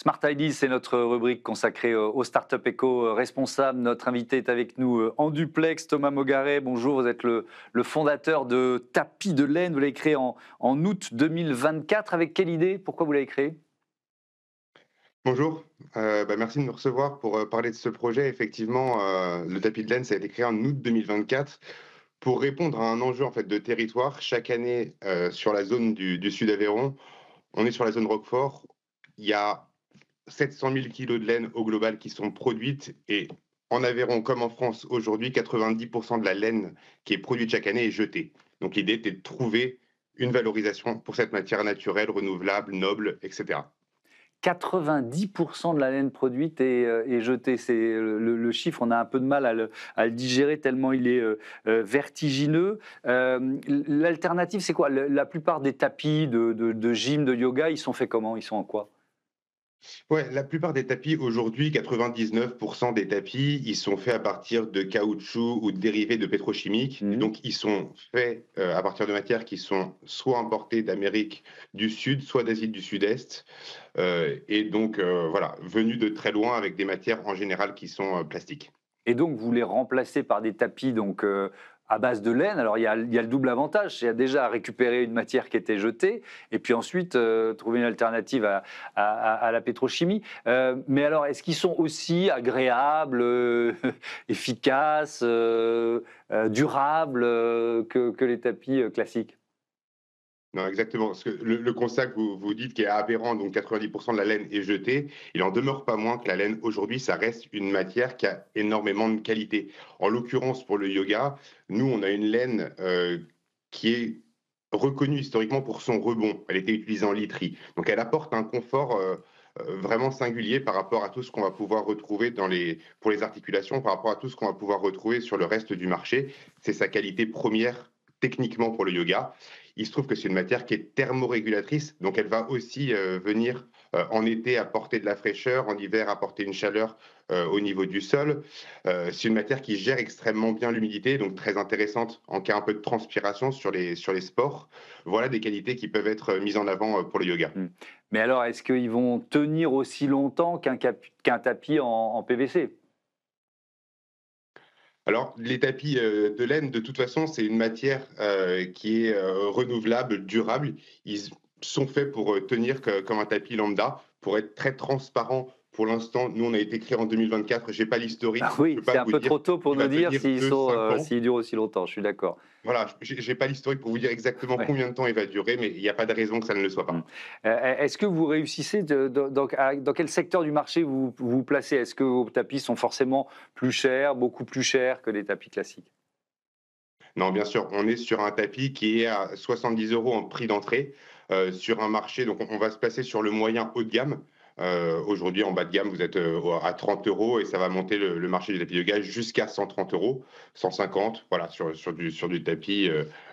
Smart Ideas, c'est notre rubrique consacrée aux startups éco-responsables. Notre invité est avec nous en duplex, Thomas Mogaret. Bonjour, vous êtes le fondateur de Tapis de laine. Vous l'avez créé en août 2024. Avec quelle idée? Pourquoi vous l'avez créé? Bonjour, merci de nous recevoir pour parler de ce projet. Effectivement, le tapis de laine, ça a été créé en août 2024 pour répondre à un enjeu en fait, de territoire. Chaque année, sur la zone du Sud Aveyron, on est sur la zone Roquefort, il y a 700 000 kilos de laine au global qui sont produites et en Aveyron comme en France aujourd'hui, 90% de la laine qui est produite chaque année est jetée. Donc l'idée était de trouver une valorisation pour cette matière naturelle, renouvelable, noble, etc. 90% de la laine produite est jetée. C'est le chiffre, on a un peu de mal à le digérer tellement il est vertigineux. L'alternative, c'est quoi? La plupart des tapis de gym, de yoga, ils sont faits comment? Ils sont en quoi? Ouais, la plupart des tapis aujourd'hui, 99% des tapis, ils sont faits à partir de caoutchouc ou de dérivés de pétrochimiques. Et Mhm. donc, ils sont faits à partir de matières qui sont soit importées d'Amérique du Sud, soit d'Asie du Sud-Est. Voilà, venus de très loin avec des matières en général qui sont plastiques. Et donc, vous les remplacez par des tapis à base de laine. Alors, il y a le double avantage, c'est déjà récupérer une matière qui était jetée, et puis ensuite trouver une alternative à la pétrochimie. Mais alors, est-ce qu'ils sont aussi agréables, efficaces, durables que les tapis classiques? Non, exactement. Parce que le constat que vous dites qui est aberrant, donc 90% de la laine est jetée, il en demeure pas moins que la laine, aujourd'hui, ça reste une matière qui a énormément de qualité. En l'occurrence, pour le yoga, nous, on a une laine qui est reconnue historiquement pour son rebond. Elle était utilisée en literie. Donc, elle apporte un confort vraiment singulier par rapport à tout ce qu'on va pouvoir retrouver pour les articulations, par rapport à tout ce qu'on va pouvoir retrouver sur le reste du marché. C'est sa qualité première techniquement pour le yoga. Il se trouve que c'est une matière qui est thermorégulatrice, donc elle va aussi venir en été apporter de la fraîcheur, en hiver apporter une chaleur au niveau du sol. C'est une matière qui gère extrêmement bien l'humidité, donc très intéressante en cas un peu de transpiration sur les sports. Voilà des qualités qui peuvent être mises en avant pour le yoga. Hmm. Mais alors, est-ce qu'ils vont tenir aussi longtemps qu'un tapis en PVC? Alors, les tapis de laine, de toute façon, c'est une matière qui est renouvelable, durable. Ils sont faits pour tenir comme un tapis lambda, pour être très transparent. Pour l'instant, nous, on a été créé en 2024. J'ai pas Ah l'historique, donc je oui, peux pas c'est un vous peu dire trop tôt pour qu'il va nous dire tenir 2, 5 ans. s'ils durent aussi longtemps, je suis d'accord. Voilà, j'ai pas l'historique pour vous dire exactement Ouais. combien de temps il va durer, mais il n'y a pas de raison que ça ne le soit Mmh. pas. Est-ce que vous réussissez dans quel secteur du marché vous placez? Est-ce que vos tapis sont forcément plus chers, beaucoup plus chers que les tapis classiques? Non, bien sûr, on est sur un tapis qui est à 70 € en prix d'entrée, sur un marché, donc on va se placer sur le moyen haut de gamme. Aujourd'hui, en bas de gamme, vous êtes, à 30 € et ça va monter le marché du tapis de gage jusqu'à 130 €, 150, voilà, sur du tapis,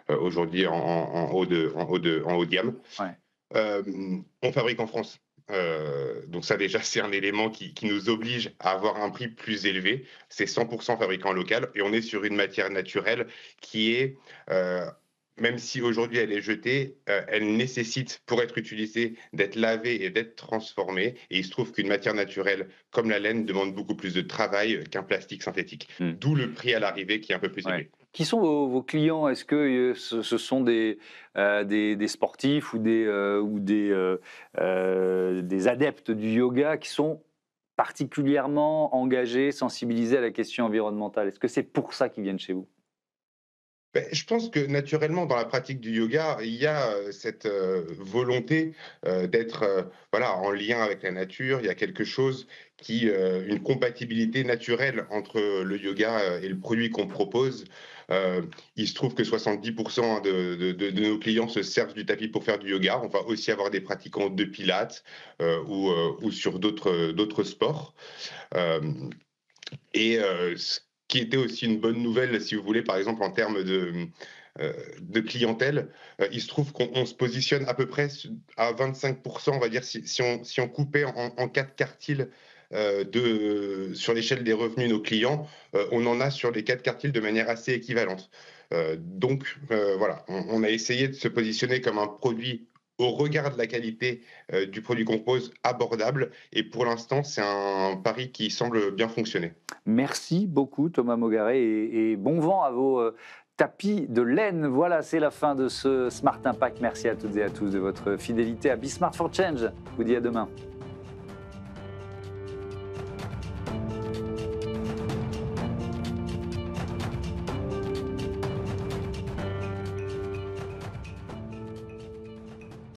aujourd'hui en haut de gamme. Ouais. On fabrique en France. Donc ça déjà, c'est un élément qui nous oblige à avoir un prix plus élevé. C'est 100% fabriqué en local et on est sur une matière naturelle qui est, heu, même si aujourd'hui elle est jetée, elle nécessite pour être utilisée d'être lavée et d'être transformée et il se trouve qu'une matière naturelle comme la laine demande beaucoup plus de travail qu'un plastique synthétique. Mmh. D'où le prix à l'arrivée qui est un peu plus Ouais. élevé. Qui sont vos clients? Est-ce que, ce sont des sportifs ou des adeptes du yoga qui sont particulièrement engagés, sensibilisés à la question environnementale? Est-ce que c'est pour ça qu'ils viennent chez vous? Beh, je pense que naturellement, dans la pratique du yoga, il y a, cette, volonté, d'être, voilà, en lien avec la nature. Il y a quelque chose une compatibilité naturelle entre le yoga, et le produit qu'on propose. Il se trouve que 70 de nos clients se servent du tapis pour faire du yoga. On va aussi avoir des pratiquants de pilates, ou sur d'autres sports. Hem Ce qui était aussi une bonne nouvelle, si vous voulez, par exemple, en termes de clientèle, il se trouve qu'on se positionne à peu près à 25, on va dire, si on coupait en 4 quartiles sur l'échelle des revenus nos clients, on en a sur les 4 quartiles de manière assez équivalente. Voilà, on a essayé de se positionner comme un produit au regard de la qualité du produit qu'on propose, abordable. Et pour l'instant, c'est un pari qui semble bien fonctionner. Merci beaucoup Thomas Mogaret et bon vent à vos tapis de laine. Voilà, c'est la fin de ce Smart Impact. Merci à toutes et à tous de votre fidélité à Be Smart for Change. Je vous dis à demain.